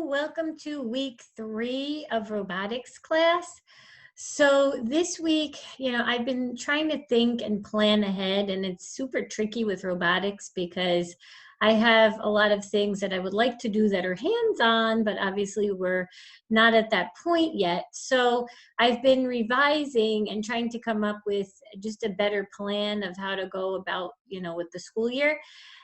Welcome to week 3 of robotics class. So this week, I've been trying to think and plan ahead, and it's super tricky with robotics because I have a lot of things that I would like to do that are hands-on, but obviously we're not at that point yet. So I've been revising and trying to come up with just a better plan of how to go about, with the school year.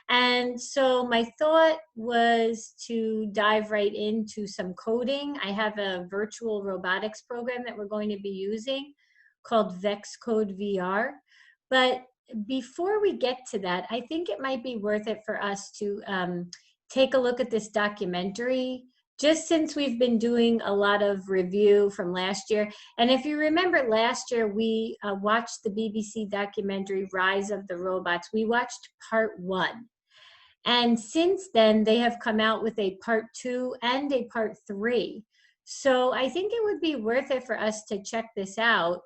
And so my thought was to dive right into some coding. I have a virtual robotics program that we're going to be using called VexCode VR. But before we get to that, I think it might be worth it for us to take a look at this documentary, just since we've been doing a lot of review from last year. And if you remember last year, we watched the BBC documentary, Rise of the Robots. We watched part 1. And since then, they have come out with a part 2 and a part 3. So I think it would be worth it for us to check this out.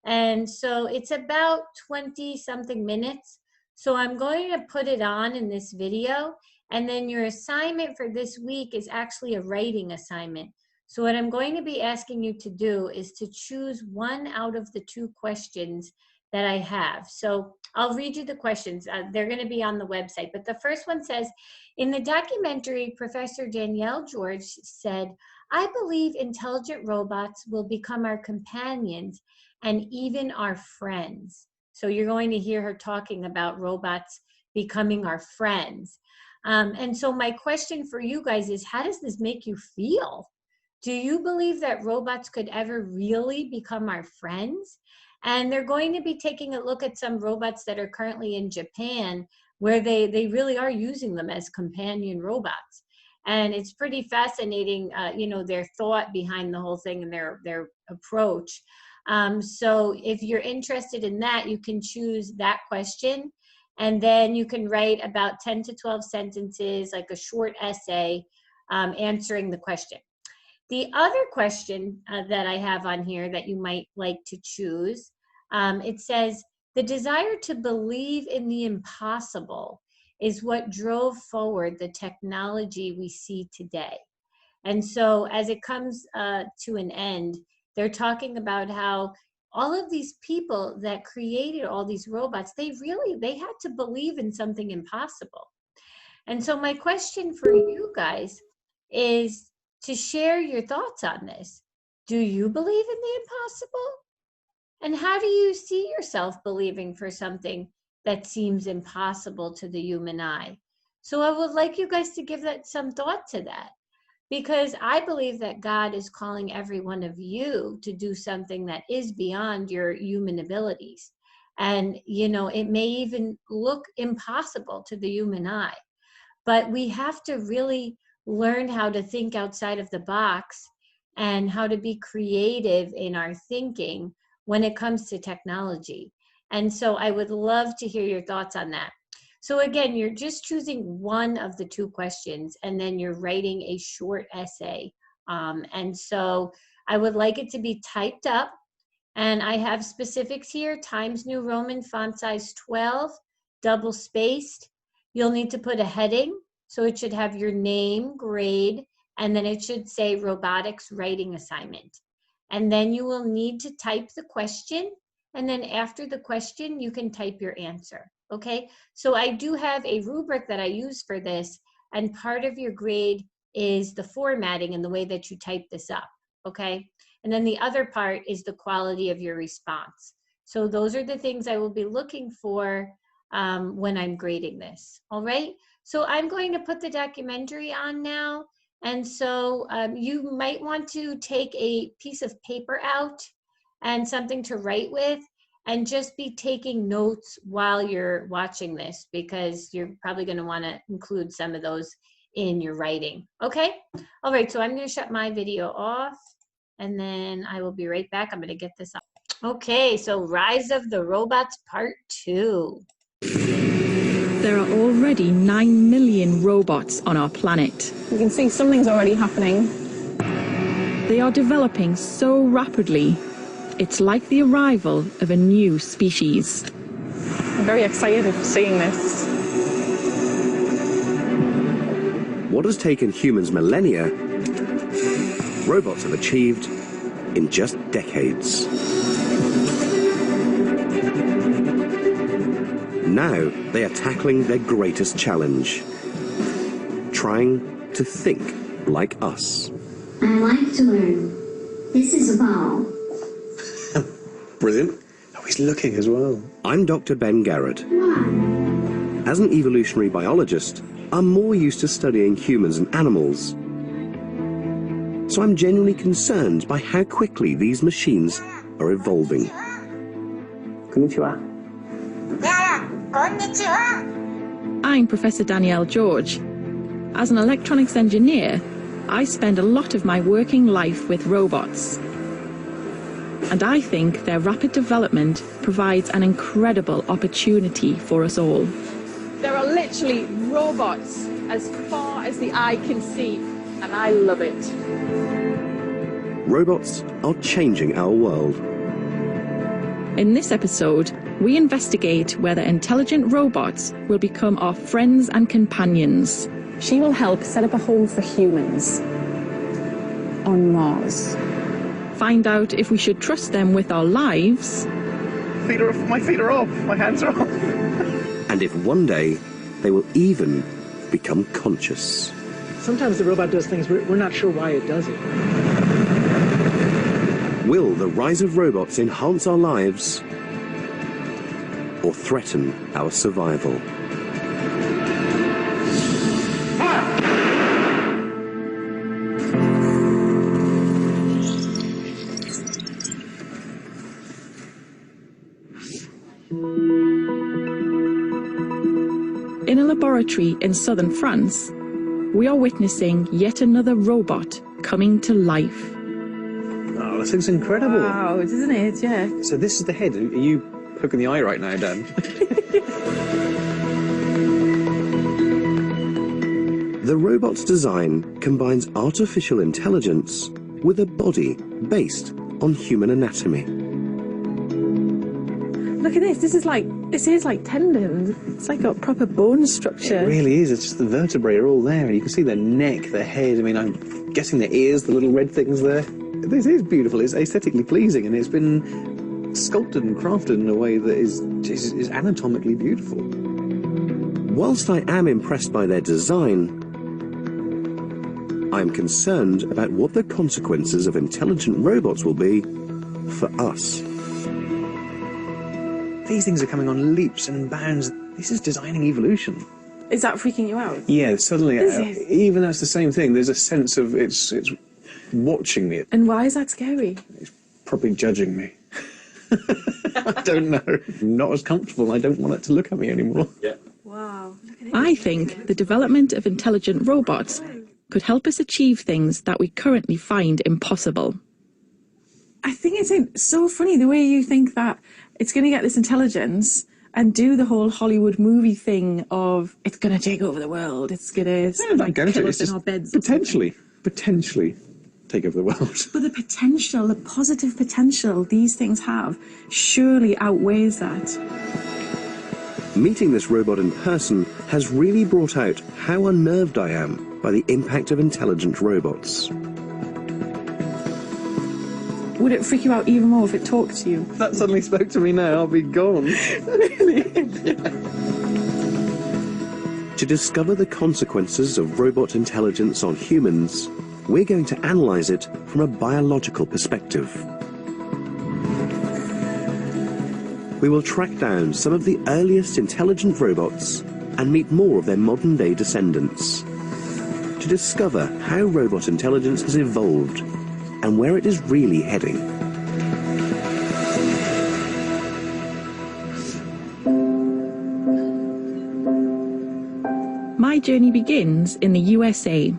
And so it's about 20-something minutes. So I'm going to put it on in this video. And then your assignment for this week is actually a writing assignment. So what I'm going to be asking you to do is to choose one out of the 2 questions that I have. So I'll read you the questions. They're going to be on the website. But the first one says, in the documentary, Professor Danielle George said, "I believe intelligent robots will become our companions and even our friends." So you're going to hear her talking about robots becoming our friends. And so my question for you guys is, how does this make you feel? Do you believe that robots could ever really become our friends? And they're going to be taking a look at some robots that are currently in Japan, where they really are using them as companion robots. And it's pretty fascinating, their thought behind the whole thing and their approach. So if you're interested in that, you can choose that question. And then you can write about 10 to 12 sentences, like a short essay, answering the question. The other question that I have on here that you might like to choose, it says, the desire to believe in the impossible is what drove forward the technology we see today. And so as it comes to an end, they're talking about how all of these people that created all these robots, they had to believe in something impossible. And so my question for you guys is to share your thoughts on this. Do you believe in the impossible? And how do you see yourself believing for something that seems impossible to the human eye? So I would like you guys to give that some thought to that, because I believe that God is calling every one of you to do something that is beyond your human abilities. And, it may even look impossible to the human eye, but we have to really learn how to think outside of the box and how to be creative in our thinking when it comes to technology. And so I would love to hear your thoughts on that. So again, you're just choosing one of the 2 questions, and then you're writing a short essay. And so I would like it to be typed up, and I have specifics here: Times New Roman, font size 12, double spaced. You'll need to put a heading. So it should have your name, grade, and then it should say robotics writing assignment. And then you will need to type the question. And then after the question, you can type your answer. Okay, so I do have a rubric that I use for this. And part of your grade is the formatting and the way that you type this up. Okay, and then the other part is the quality of your response. So those are the things I will be looking for when I'm grading this. All right. So I'm going to put the documentary on now. And so you might want to take a piece of paper out and something to write with, and just be taking notes while you're watching this, because you're probably going to want to include some of those in your writing. Okay? All right, so I'm going to shut my video off, and then I will be right back. I'm going to get this up. Okay, so Rise of the Robots Part 2. There are already 9 million robots on our planet. You can see something's already happening. They are developing so rapidly, it's like the arrival of a new species. I'm very excited for seeing this. What has taken humans millennia robots have achieved in just decades. Now they are tackling their greatest challenge, trying to think like us. I like to learn. This is a ball. Brilliant. Oh, he's looking as well. I'm Dr. Ben Garrett. What? As an evolutionary biologist, I'm more used to studying humans and animals. So I'm genuinely concerned by how quickly these machines are evolving. Konnichiwa. Konnichiwa. I'm Professor Danielle George. As an electronics engineer, I spend a lot of my working life with robots. And I think their rapid development provides an incredible opportunity for us all. There are literally robots as far as the eye can see, and I love it. Robots are changing our world. In this episode, we investigate whether intelligent robots will become our friends and companions. She will help set up a home for humans on Mars. Find out if we should trust them with our lives. My feet are off. My hands are off. And if one day they will even become conscious. Sometimes the robot does things we're not sure why it does it. Will the rise of robots enhance our lives or threaten our survival? In a laboratory in southern France, we are witnessing yet another robot coming to life. Oh, this looks incredible. Wow, isn't it? Yeah. So this is the head. Are you poking the eye right now, Dan? The robot's design combines artificial intelligence with a body based on human anatomy. Look at this. This is like tendons. It's like got proper bone structure. It really is. It's just the vertebrae are all there. You can see their neck, their head. I mean, I'm guessing their ears, the little red things there. This is beautiful. It's aesthetically pleasing, and it's been sculpted and crafted in a way that is anatomically beautiful. Whilst I am impressed by their design, I am concerned about what the consequences of intelligent robots will be for us. These things are coming on leaps and bounds. This is designing evolution. Is that freaking you out? Yeah, suddenly, Is even though it's the same thing, there's a sense of it's watching me. And why is that scary? It's probably judging me. I don't know. I'm not as comfortable. I don't want it to look at me anymore. Yeah. Wow. Look at it. I think the development of intelligent robots could help us achieve things that we currently find impossible. I think it's so funny the way you think that it's going to get this intelligence and do the whole Hollywood movie thing of it's going to take over the world. It's going to kill us in our beds. Potentially take over the world. But the potential, the positive potential these things have surely outweighs that. Meeting this robot in person has really brought out how unnerved I am by the impact of intelligent robots. Would it freak you out even more if it talked to you? That suddenly spoke to me now. I'll be gone. Really? To discover the consequences of robot intelligence on humans, we're going to analyze it from a biological perspective. We will track down some of the earliest intelligent robots and meet more of their modern-day descendants to discover how robot intelligence has evolved and where it is really heading. My journey begins in the USA,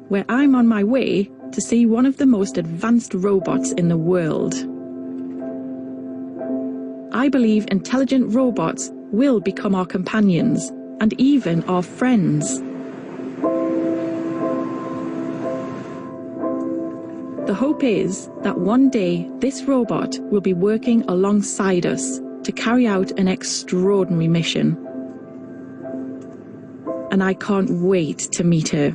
where I'm on my way to see one of the most advanced robots in the world. I believe intelligent robots will become our companions and even our friends. The hope is that one day this robot will be working alongside us to carry out an extraordinary mission. And I can't wait to meet her.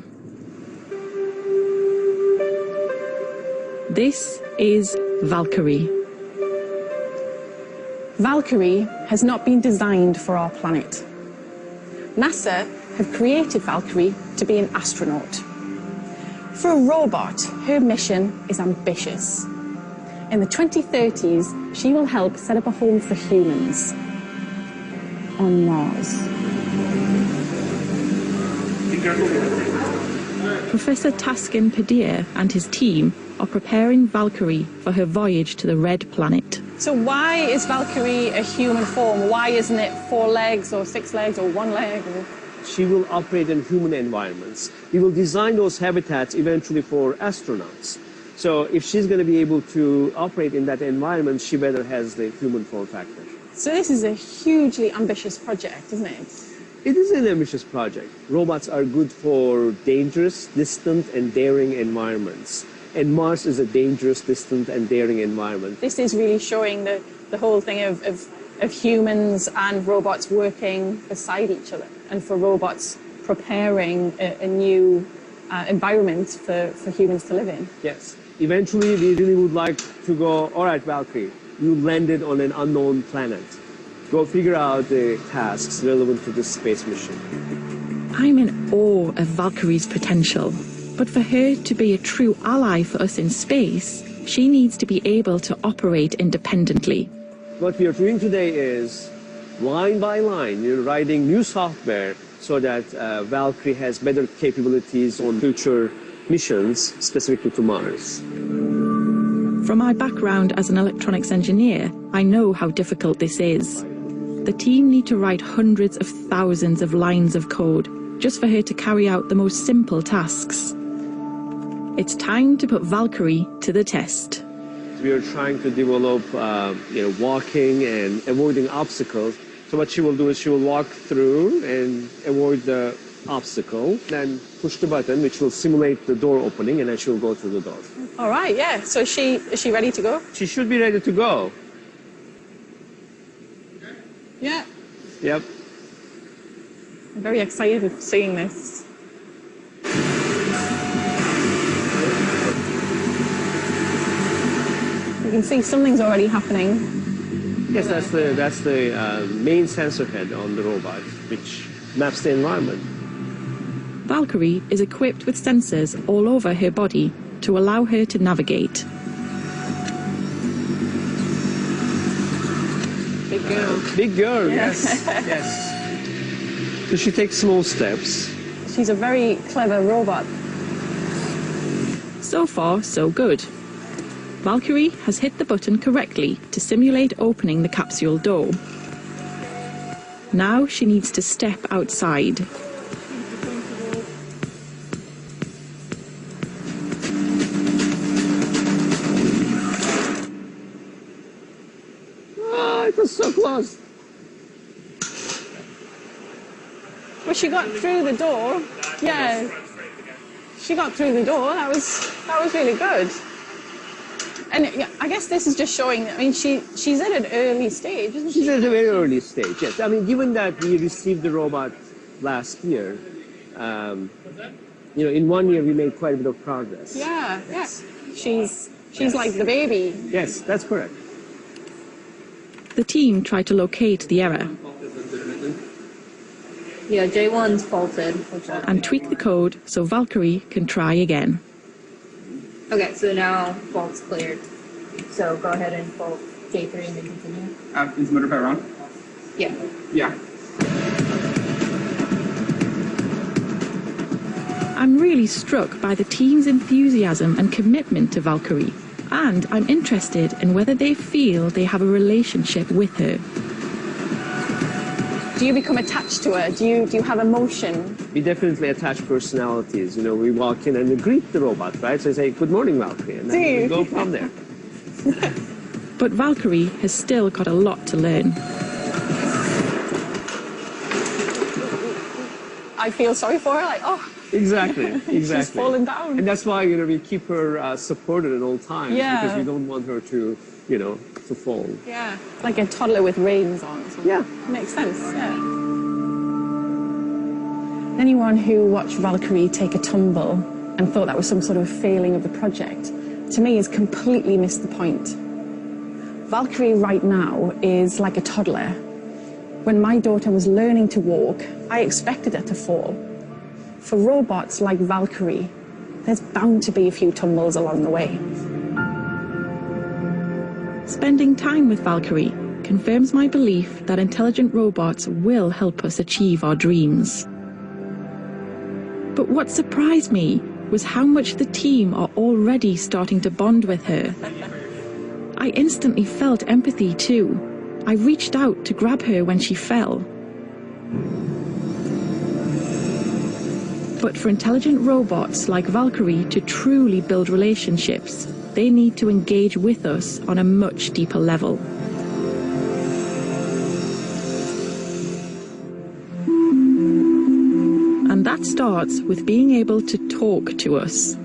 This is Valkyrie. Valkyrie has not been designed for our planet. NASA have created Valkyrie to be an astronaut. For a robot, her mission is ambitious. In the 2030s, she will help set up a home for humans on Mars. Professor Taskin Padir and his team are preparing Valkyrie for her voyage to the Red Planet. So why is Valkyrie a human form? Why isn't it 4 legs or 6 legs or 1 leg? She will operate in human environments. We will design those habitats eventually for astronauts. So if she's going to be able to operate in that environment, she better has the human form factor. So this is a hugely ambitious project, isn't it? It is an ambitious project. Robots are good for dangerous, distant, and daring environments. And Mars is a dangerous, distant, and daring environment. This is really showing the whole thing of humans and robots working beside each other, and for robots preparing a new environment for humans to live in. Yes. Eventually, we really would like to go, all right, Valkyrie, you landed on an unknown planet. Go figure out the tasks relevant to this space mission. I'm in awe of Valkyrie's potential, but for her to be a true ally for us in space, she needs to be able to operate independently. What we are doing today is, line by line, you're writing new software so that Valkyrie has better capabilities on future missions, specifically to Mars. From my background as an electronics engineer, I know how difficult this is. The team need to write hundreds of thousands of lines of code just for her to carry out the most simple tasks. It's time to put Valkyrie to the test. We are trying to develop walking and avoiding obstacles. So what she will do is she will walk through and avoid the obstacle, then push the button, which will simulate the door opening, and then she will go through the door. All right, yeah. So is she ready to go? She should be ready to go. Yeah. Yep. I'm very excited of seeing this. You can see something's already happening. Yes, that's the main sensor head on the robot, which maps the environment. Valkyrie is equipped with sensors all over her body to allow her to navigate. Big girl. Big girl, yes. Yes. So she takes small steps. She's a very clever robot. So far, so good. Valkyrie has hit the button correctly to simulate opening the capsule door. Now she needs to step outside. Ah, it was so close. Well, she got through the door. Yeah. She got through the door. That was really good. And I guess this is just showing, I mean, she's at an early stage, isn't she? She's at a very early stage, yes. I mean, given that we received the robot last year, in 1 year we made quite a bit of progress. Yeah, yeah. She's like the baby. Yes, that's correct. The team try to locate the error. Yeah, J1's faulted. And tweak the code so Valkyrie can try again. Okay, so now fault's cleared. So go ahead and fault J3 and then continue. Is motor power on? Yeah. Yeah. I'm really struck by the team's enthusiasm and commitment to Valkyrie, and I'm interested in whether they feel they have a relationship with her. Do you become attached to her? Do you have emotion? We definitely attach personalities. We walk in and we greet the robot, right? So I say, good morning, Valkyrie, and then we go from there. But Valkyrie has still got a lot to learn. I feel sorry for her, like, oh. Exactly. She's fallen down. And that's why, we keep her supported at all times, because we don't want her to, to fall. Yeah, like a toddler with reins on. Yeah. Makes sense, yeah. Anyone who watched Valkyrie take a tumble and thought that was some sort of failing of the project to me, has completely missed the point. Valkyrie right now is like a toddler. When my daughter was learning to walk, I expected her to fall. For robots like Valkyrie, there's bound to be a few tumbles along the way. Spending time with Valkyrie confirms my belief that intelligent robots will help us achieve our dreams. But what surprised me was how much the team are already starting to bond with her. I instantly felt empathy too. I reached out to grab her when she fell. But for intelligent robots like Valkyrie to truly build relationships, they need to engage with us on a much deeper level. And that starts with being able to talk to us.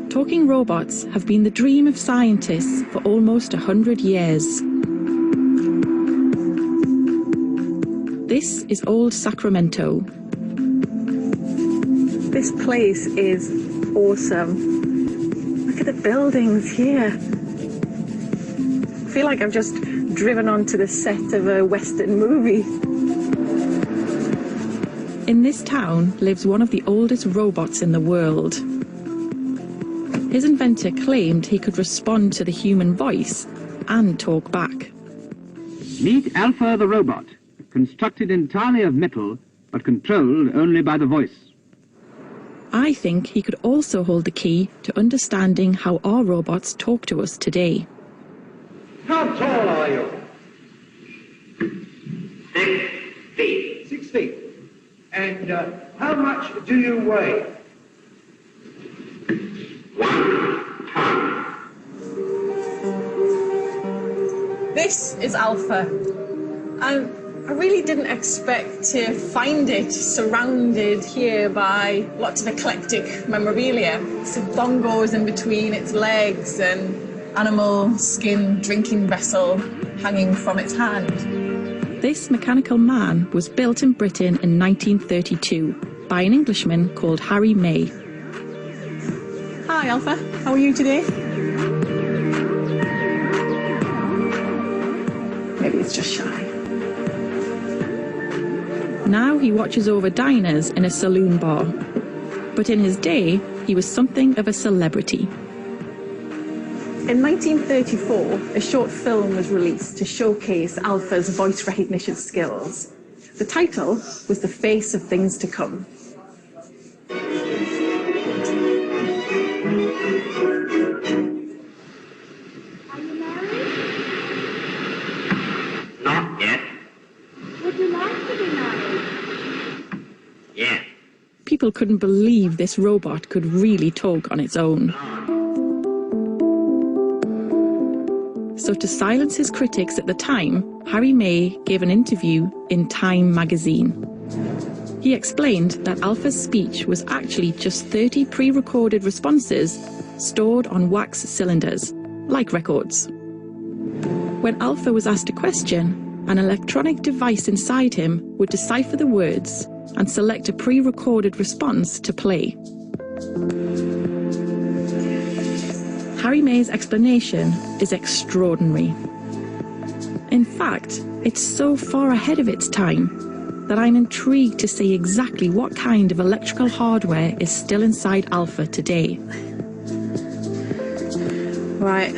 Talking robots have been the dream of scientists for almost 100 years. This is old Sacramento. This place is awesome. Look at the buildings here. I feel like I've just driven onto the set of a Western movie. In this town lives one of the oldest robots in the world. His inventor claimed he could respond to the human voice and talk back. Meet Alpha the robot, constructed entirely of metal, but controlled only by the voice. I think he could also hold the key to understanding how our robots talk to us today. How tall are you? 6 feet. 6 feet. And how much do you weigh? 1 ton. This is Alpha. I really didn't expect to find it surrounded here by lots of eclectic memorabilia. Some bongos in between its legs and animal skin drinking vessel hanging from its hand. This mechanical man was built in Britain in 1932 by an Englishman called Harry May. Hi Alpha, how are you today? Maybe it's just shy. Now he watches over diners in a saloon bar. But in his day, he was something of a celebrity. In 1934, a short film was released to showcase Alpha's voice recognition skills. The title was The Face of Things to Come. Are you married? Not yet. Would you like to be married? Yeah. People couldn't believe this robot could really talk on its own. So to silence his critics at the time, Harry May gave an interview in Time magazine. He explained that Alpha's speech was actually just 30 pre-recorded responses stored on wax cylinders, like records. When Alpha was asked a question, an electronic device inside him would decipher the words and select a pre-recorded response to play. Harry May's explanation is extraordinary. In fact, it's so far ahead of its time that I'm intrigued to see exactly what kind of electrical hardware is still inside Alpha today. Right.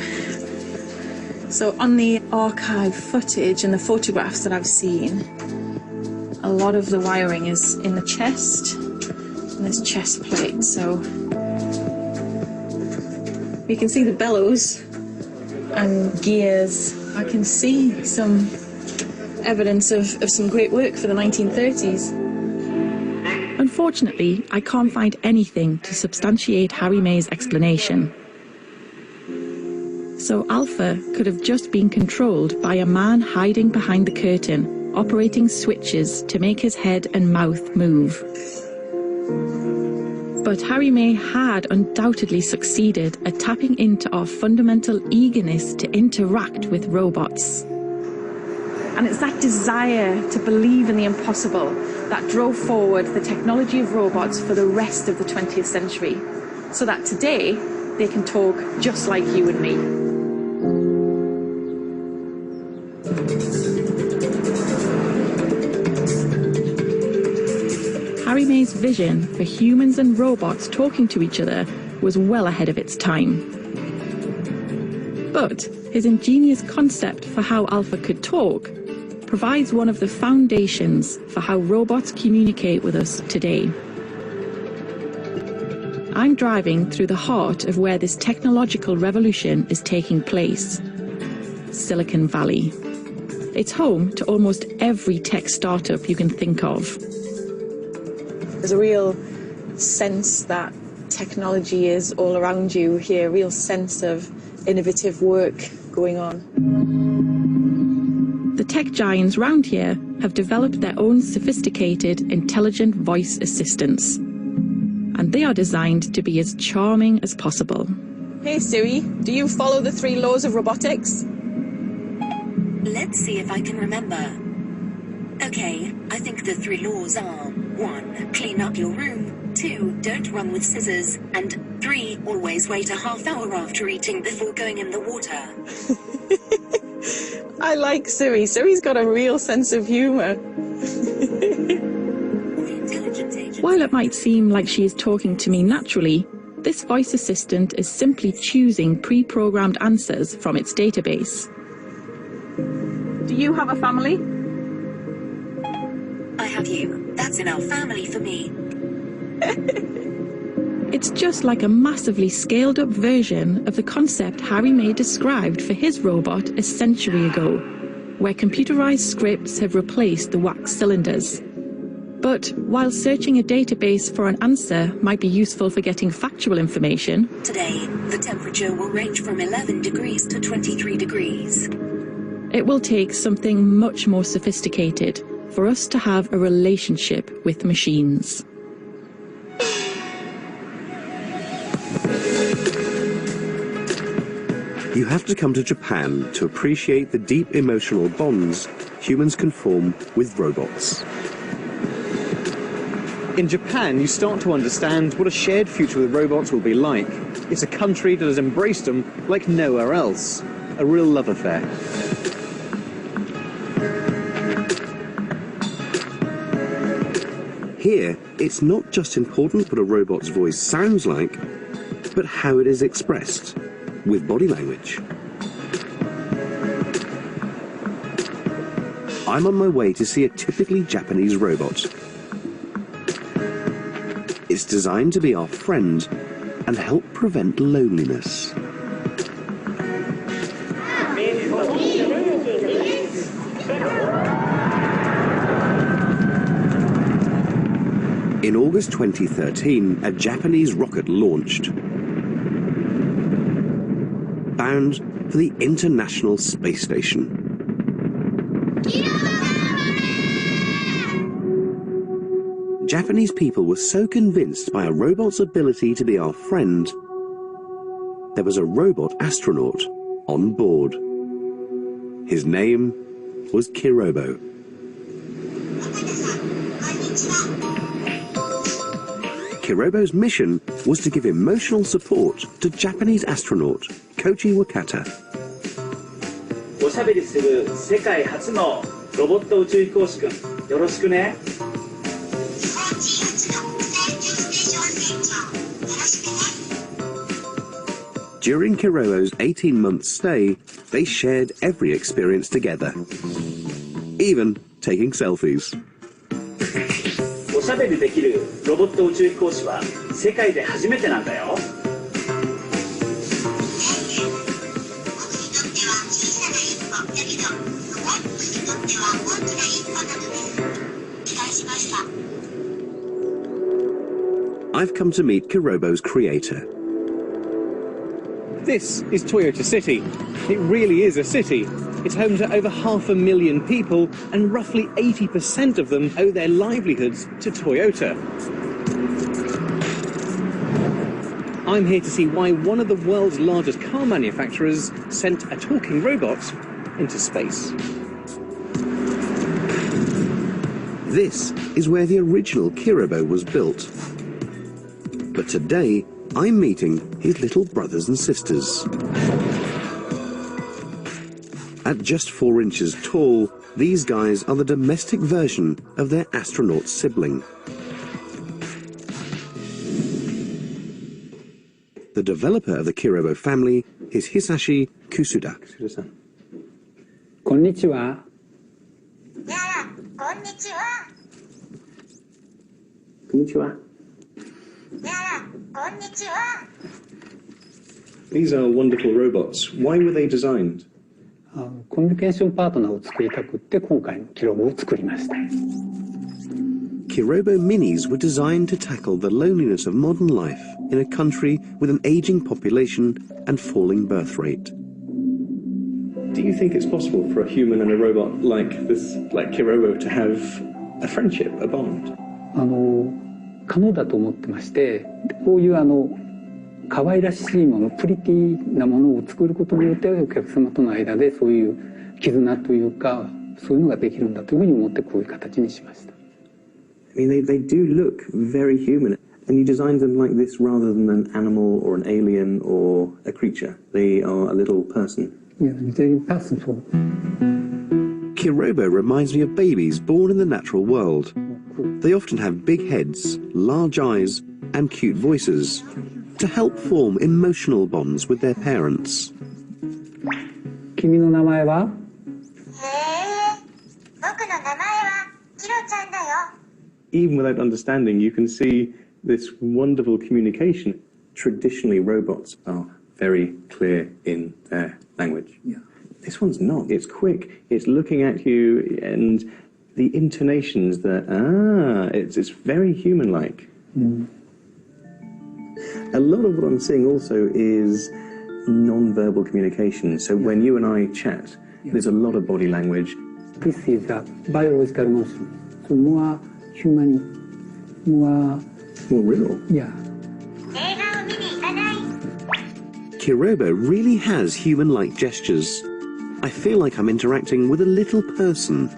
So on the archive footage and the photographs that I've seen, a lot of the wiring is in the chest, and there's chest plate, so you can see the bellows and gears. I can see some evidence of some great work for the 1930s. Unfortunately, I can't find anything to substantiate Harry May's explanation. So Alpha could have just been controlled by a man hiding behind the curtain, operating switches to make his head and mouth move. But Harry May had undoubtedly succeeded at tapping into our fundamental eagerness to interact with robots. And it's that desire to believe in the impossible that drove forward the technology of robots for the rest of the 20th century. so that today they can talk just like you and me. Harry May's vision for humans and robots talking to each other was well ahead of its time. But his ingenious concept for how Alpha could talk provides one of the foundations for how robots communicate with us today. I'm driving through the heart of where this technological revolution is taking place, Silicon Valley. It's home to almost every tech startup you can think of. There's a real sense that technology is all around you here, a real sense of innovative work going on. The tech giants round here have developed their own sophisticated, intelligent voice assistants. And they are designed to be as charming as possible. Hey Siri, do you follow the 3 laws of robotics? Let's see if I can remember. Okay, I think the 3 laws are 1. Clean up your room. 2. Don't run with scissors. And 3. Always wait a half hour after eating before going in the water. I like Siri. Siri's got a real sense of humour. While it might seem like she is talking to me naturally, this voice assistant is simply choosing pre-programmed answers from its database. Do you have a family? I have you. That's enough family for me. It's just like a massively scaled-up version of the concept Harry May described for his robot a century ago, where computerized scripts have replaced the wax cylinders. But while searching a database for an answer might be useful for getting factual information, today, the temperature will range from 11 degrees to 23 degrees. It will take something much more sophisticated for us to have a relationship with machines. You have to come to Japan to appreciate the deep emotional bonds humans can form with robots. In Japan, you start to understand what a shared future with robots will be like. It's a country that has embraced them like nowhere else. A real love affair. Here, it's not just important what a robot's voice sounds like, but how it is expressed, with body language. I'm on my way to see a typically Japanese robot. It's designed to be our friend and help prevent loneliness. In August 2013, a Japanese rocket launched, bound for the International Space Station. Japanese people were so convinced by a robot's ability to be our friend, there was a robot astronaut on board. His name was Kirobo. Kirobo's mission was to give emotional support to Japanese astronaut Koji Wakata. おしゃべりする世界初のロボット宇宙飛行士くん、よろしくね。 During Kirobo's 18-month stay, they shared every experience together, even taking selfies. おしゃべりできるロボット宇宙飛行士は世界で初めてなんだよ。 I've come to meet Kirobo's creator. This is Toyota City. It really is a city. It's home to over 500,000 people, and roughly 80% of them owe their livelihoods to Toyota. I'm here to see why one of the world's largest car manufacturers sent a talking robot into space. This is where the original Kirobo was built. But today, I'm meeting his little brothers and sisters. At just 4 inches tall, these guys are the domestic version of their astronaut sibling. The developer of the Kirobo family is Hisashi Kusuda. Konnichiwa. Konnichiwa. These are wonderful robots. Why were they designed? コミュニケーションパートナーを作りたくって今回のキロボを作りました。 Kirobo minis were designed to tackle the loneliness of modern life in a country with an aging population and falling birth rate. Do you think it's possible for a human and a robot like this, like Kirobo, to have a friendship, a bond? 可能だと思ってまして、こういう可愛らしいもの、プリティなものを作ることによってお客様との間でそういう絆というか、そういうのができるんだというふうに思ってこういう形にしました。I mean, they do look very human, and you designed them like this rather than an animal or an alien or a creature. They are a little person. Yeah, very personal. Kirobo reminds me of babies born in the natural world. They often have big heads, large eyes, and cute voices to help form emotional bonds with their parents. 君の名前は? Even without understanding, you can see this wonderful communication. Traditionally, robots are very clear in their language. Yeah. This one's not. It's quick. It's looking at you, and the intonations that, it's very human-like. Mm. A lot of what I'm seeing also is non-verbal communication. So when you and I chat, there's a lot of body language. This is a biological motion. So more human, more real. Yeah. Kirobo really has human-like gestures. I feel like I'm interacting with a little person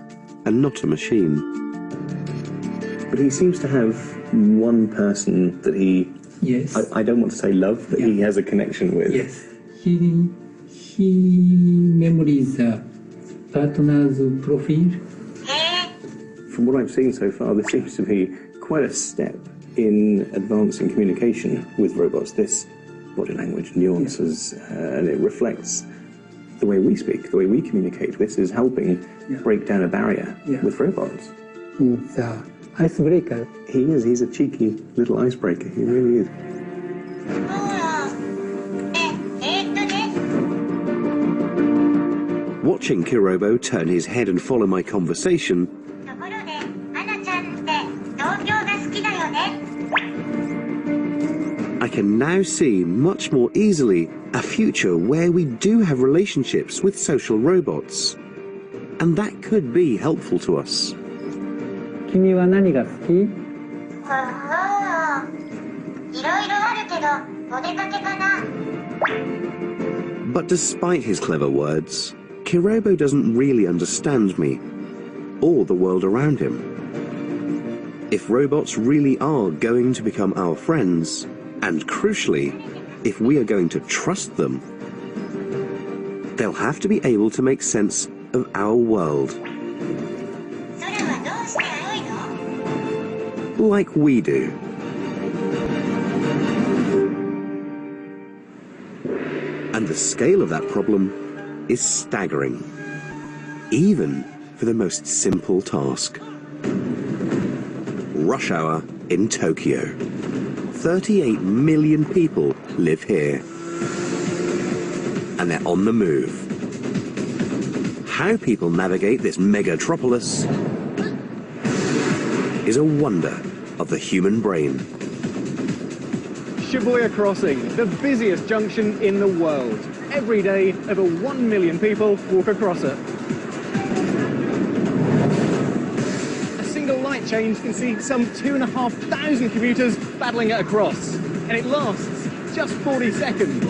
and not a machine. But he seems to have one person that he... Yes. I don't want to say love, but he has a connection with. Yes. He memories the partner's profile. From what I've seen so far, there seems to be quite a step in advancing communication with robots. This body language, nuances, and it reflects the way we speak, the way we communicate. This is helping break down a barrier with robots. It's an icebreaker. He is. He's a cheeky little icebreaker. He really is. Watching Kirobo turn his head and follow my conversation, I can now see much more easily a future where we do have relationships with social robots. And that could be helpful to us. 君は何が好き? But despite his clever words, Kirobo doesn't really understand me, or the world around him. If robots really are going to become our friends, and crucially, if we are going to trust them, they'll have to be able to make sense of our world. Like we do. And the scale of that problem is staggering, even for the most simple task. Rush hour in Tokyo. 38 million people live here. And they're on the move. How people navigate this megatropolis is a wonder of the human brain. Shibuya Crossing, the busiest junction in the world. Every day, over 1 million people walk across it. A single light change can see some 2,500 commuters battling it across, and it lasts just 40 seconds.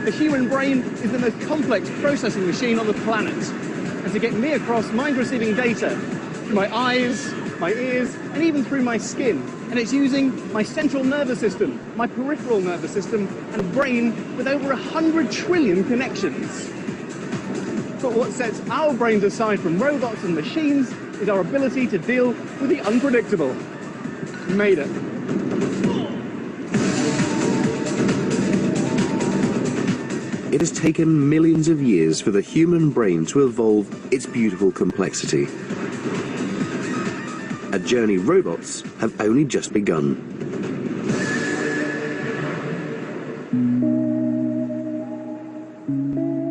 The human brain is the most complex processing machine on the planet, and to get me across mind-receiving data through my eyes, my ears, and even through my skin. And it's using my central nervous system, my peripheral nervous system, and brain with over 100 trillion connections. But what sets our brains aside from robots and machines is our ability to deal with the unpredictable. We made it. It has taken millions of years for the human brain to evolve its beautiful complexity. A journey robots have only just begun.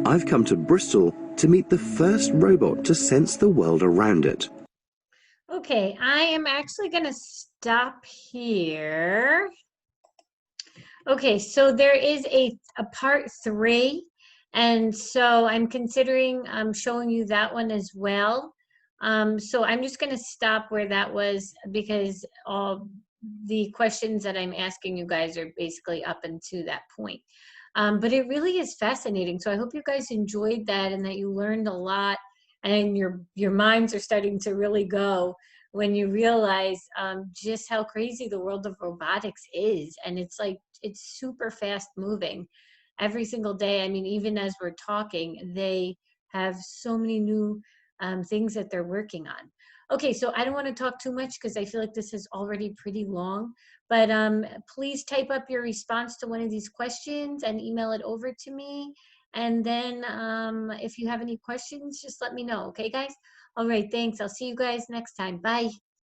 I've come to Bristol to meet the first robot to sense the world around it. Okay, I am actually going to stop here. Okay, so there is a part 3, and so I'm considering showing you that one as well. So I'm just going to stop where that was because all the questions that I'm asking you guys are basically up until that point. But it really is fascinating. So I hope you guys enjoyed that and that you learned a lot, and your minds are starting to really go when you realize just how crazy the world of robotics is. And it's like, it's super fast moving every single day. I mean, even as we're talking, they have so many new things that they're working on. Okay, so I don't want to talk too much because I feel like this is already pretty long, but please type up your response to one of these questions and email it over to me. And then if you have any questions, just let me know. Okay, guys? All right, thanks. I'll see you guys next time. Bye.